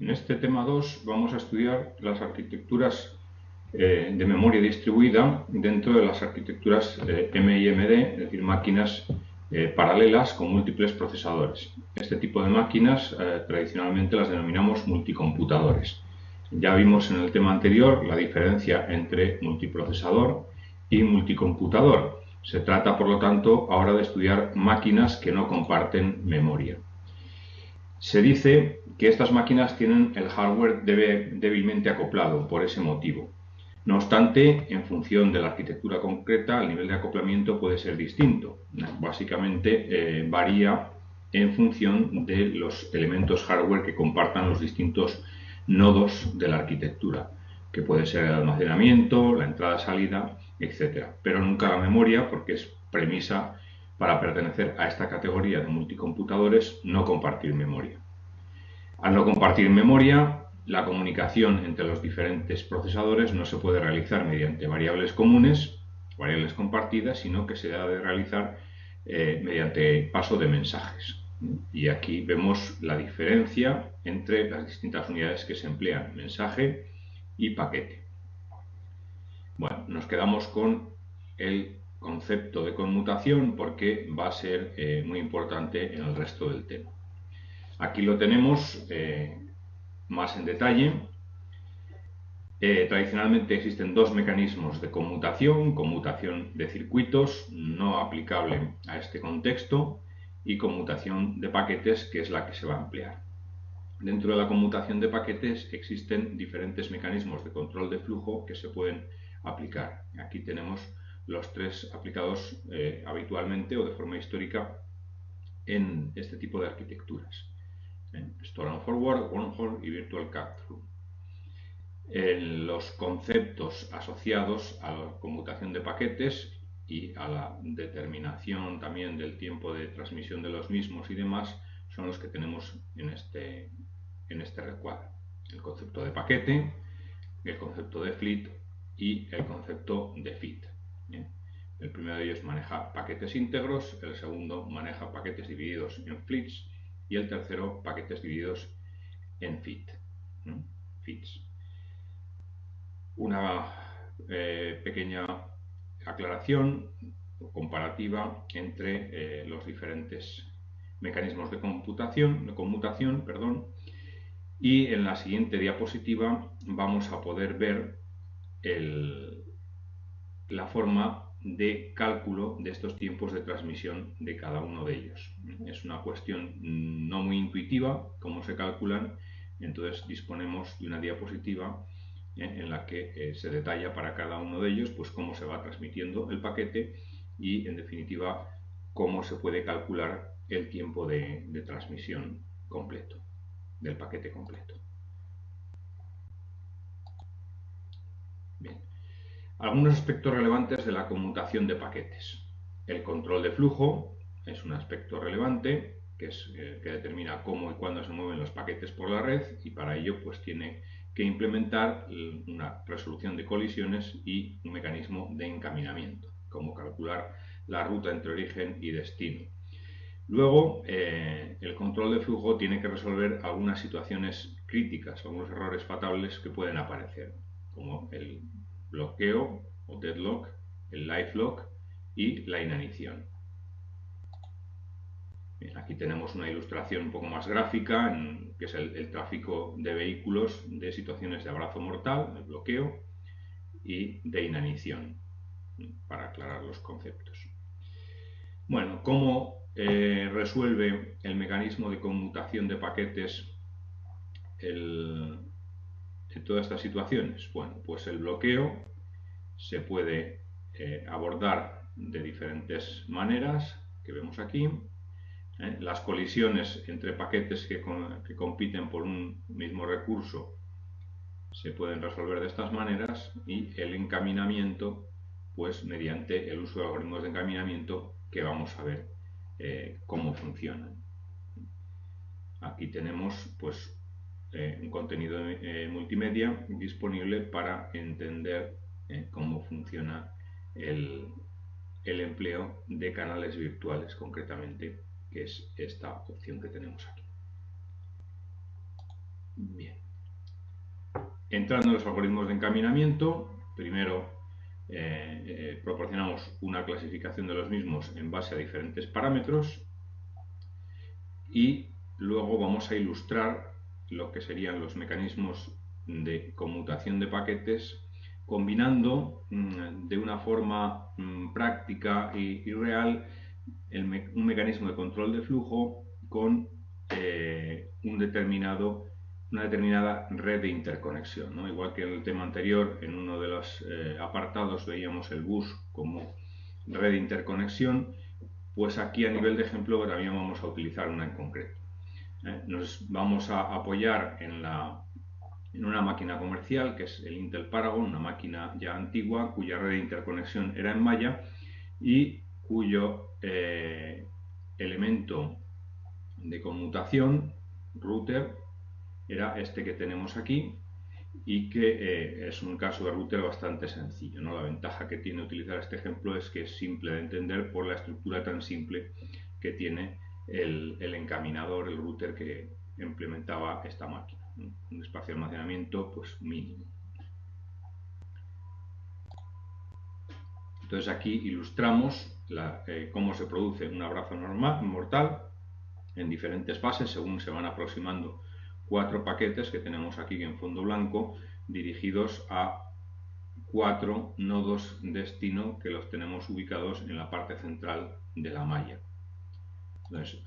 En este tema 2 vamos a estudiar las arquitecturas de memoria distribuida dentro de las arquitecturas MIMD, es decir, máquinas paralelas con múltiples procesadores. Este tipo de máquinas tradicionalmente las denominamos multicomputadores. Ya vimos en el tema anterior la diferencia entre multiprocesador y multicomputador. Se trata, por lo tanto, ahora de estudiar máquinas que no comparten memoria. Se dice que estas máquinas tienen el hardware débilmente acoplado por ese motivo. No obstante, en función de la arquitectura concreta, el nivel de acoplamiento puede ser distinto. Básicamente varía en función de los elementos hardware que compartan los distintos nodos de la arquitectura, que puede ser el almacenamiento, la entrada-salida, etc. Pero nunca la memoria, porque es premisa para pertenecer a esta categoría de multicomputadores, no compartir memoria. Al no compartir memoria, la comunicación entre los diferentes procesadores no se puede realizar mediante variables comunes, variables compartidas, sino que se debe realizar mediante paso de mensajes. Y aquí vemos la diferencia entre las distintas unidades que se emplean, mensaje y paquete. Bueno, nos quedamos con el concepto de conmutación porque va a ser muy importante en el resto del tema. Aquí lo tenemos más en detalle. Tradicionalmente existen dos mecanismos de conmutación: conmutación de circuitos, no aplicable a este contexto, y conmutación de paquetes, que es la que se va a emplear. Dentro de la conmutación de paquetes existen diferentes mecanismos de control de flujo que se pueden aplicar. Aquí tenemos los tres aplicados habitualmente o de forma histórica en este tipo de arquitecturas: Store and Forward, Wormhole y Virtual Cut-Through. Los conceptos asociados a la conmutación de paquetes y a la determinación también del tiempo de transmisión de los mismos y demás son los que tenemos en este recuadro: el concepto de paquete, el concepto de fleet y el concepto de fit. El primero de ellos maneja paquetes íntegros, el segundo maneja paquetes divididos en fleets y el tercero paquetes divididos en fits. Una pequeña aclaración comparativa entre los diferentes mecanismos de conmutación, y en la siguiente diapositiva vamos a poder ver la forma de cálculo de estos tiempos de transmisión de cada uno de ellos. Es una cuestión no muy intuitiva cómo se calculan, entonces disponemos de una diapositiva en la que se detalla para cada uno de ellos pues cómo se va transmitiendo el paquete y, en definitiva, cómo se puede calcular el tiempo de transmisión completo, del paquete completo. Bien. Algunos aspectos relevantes de la conmutación de paquetes. El control de flujo es un aspecto relevante que determina cómo y cuándo se mueven los paquetes por la red, y para ello pues tiene que implementar una resolución de colisiones y un mecanismo de encaminamiento, como calcular la ruta entre origen y destino. Luego, el control de flujo tiene que resolver algunas situaciones críticas, algunos errores fatables que pueden aparecer, como el bloqueo o deadlock, el live lock y la inanición. Bien, aquí tenemos una ilustración un poco más gráfica, que es el tráfico de vehículos de situaciones de abrazo mortal, el bloqueo, y de inanición, para aclarar los conceptos. Bueno, ¿cómo resuelve el mecanismo de conmutación de paquetes en todas estas situaciones? Bueno, pues el bloqueo se puede abordar de diferentes maneras, que vemos aquí. Las colisiones entre paquetes que compiten por un mismo recurso se pueden resolver de estas maneras, y el encaminamiento pues mediante el uso de algoritmos de encaminamiento que vamos a ver cómo funcionan. Aquí tenemos pues un contenido multimedia disponible para entender cómo funciona el empleo de canales virtuales, concretamente, que es esta opción que tenemos aquí. Bien. Entrando en los algoritmos de encaminamiento, primero proporcionamos una clasificación de los mismos en base a diferentes parámetros y luego vamos a ilustrar lo que serían los mecanismos de conmutación de paquetes combinando de una forma práctica y real un mecanismo de control de flujo con una determinada red de interconexión, ¿no? Igual que en el tema anterior, en uno de los apartados veíamos el bus como red de interconexión, pues aquí a nivel de ejemplo también vamos a utilizar una en concreto. Nos vamos a apoyar en una máquina comercial que es el Intel Paragon, una máquina ya antigua cuya red de interconexión era en malla y cuyo elemento de conmutación, router, era este que tenemos aquí y que es un caso de router bastante sencillo, ¿no? La ventaja que tiene utilizar este ejemplo es que es simple de entender por la estructura tan simple que tiene el encaminador, el router que implementaba esta máquina, ¿no? Un espacio de almacenamiento pues mínimo. Entonces aquí ilustramos cómo se produce un abrazo mortal en diferentes fases según se van aproximando 4 paquetes que tenemos aquí en fondo blanco dirigidos a 4 nodos destino que los tenemos ubicados en la parte central de la malla. Entonces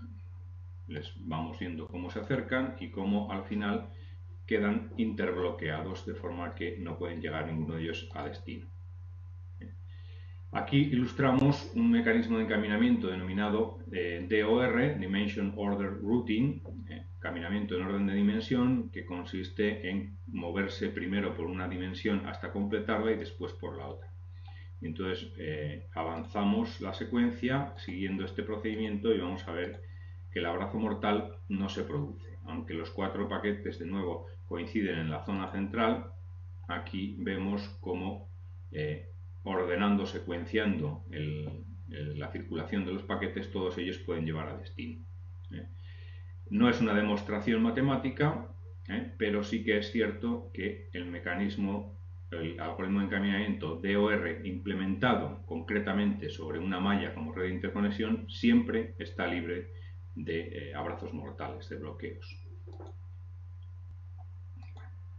les vamos viendo cómo se acercan y cómo al final quedan interbloqueados de forma que no pueden llegar ninguno de ellos a destino. Aquí ilustramos un mecanismo de encaminamiento denominado DOR, Dimension Order Routing, caminamiento en orden de dimensión, que consiste en moverse primero por una dimensión hasta completarla y después por la otra. Y entonces avanzamos la secuencia siguiendo este procedimiento y vamos a ver que el abrazo mortal no se produce. Aunque los 4 paquetes de nuevo coinciden en la zona central, aquí vemos cómo ordenando, secuenciando la circulación de los paquetes, todos ellos pueden llevar a destino. No es una demostración matemática, pero sí que es cierto que el mecanismo, el algoritmo de encaminamiento DOR implementado concretamente sobre una malla como red de interconexión siempre está libre de abrazos mortales, de bloqueos.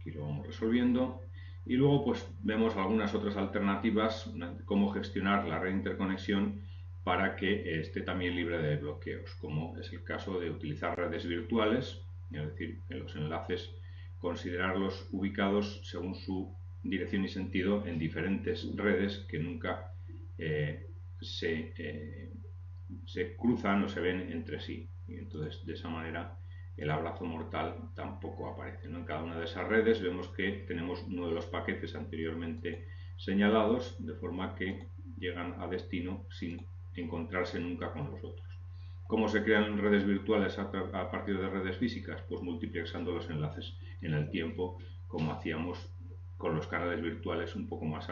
Aquí lo vamos resolviendo. Y luego pues vemos algunas otras alternativas de cómo gestionar la red de interconexión para que esté también libre de bloqueos, como es el caso de utilizar redes virtuales, es decir, en los enlaces considerarlos ubicados según su dirección y sentido en diferentes redes que nunca se cruzan o se ven entre sí. Y entonces de esa manera el abrazo mortal tampoco aparece, ¿no? En cada una de esas redes vemos que tenemos uno de los paquetes anteriormente señalados, de forma que llegan a destino sin encontrarse nunca con los otros. ¿Cómo se crean redes virtuales a partir de redes físicas? Pues multiplexando los enlaces en el tiempo, como hacíamos con los canales virtuales un poco más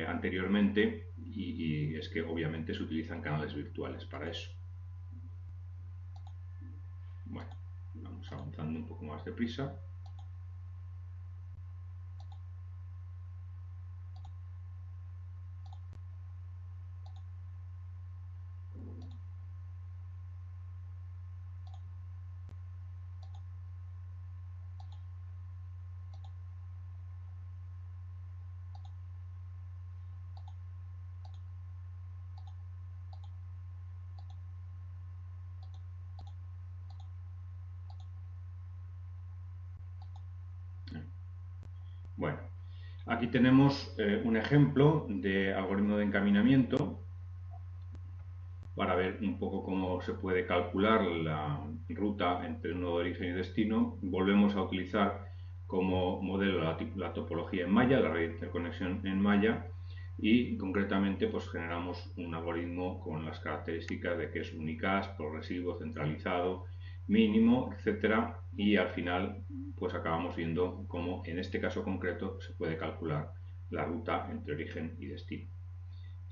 anteriormente, y es que obviamente se utilizan canales virtuales para eso. Bueno, vamos avanzando un poco más deprisa. Bueno, aquí tenemos un ejemplo de algoritmo de encaminamiento para ver un poco cómo se puede calcular la ruta entre un nodo de origen y destino. Volvemos a utilizar como modelo la topología en malla, la red de interconexión en malla, y concretamente pues generamos un algoritmo con las características de que es unicast, progresivo, centralizado, mínimo, etcétera, y al final pues acabamos viendo cómo en este caso concreto se puede calcular la ruta entre origen y destino.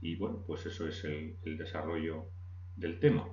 Y bueno, pues eso es el desarrollo del tema.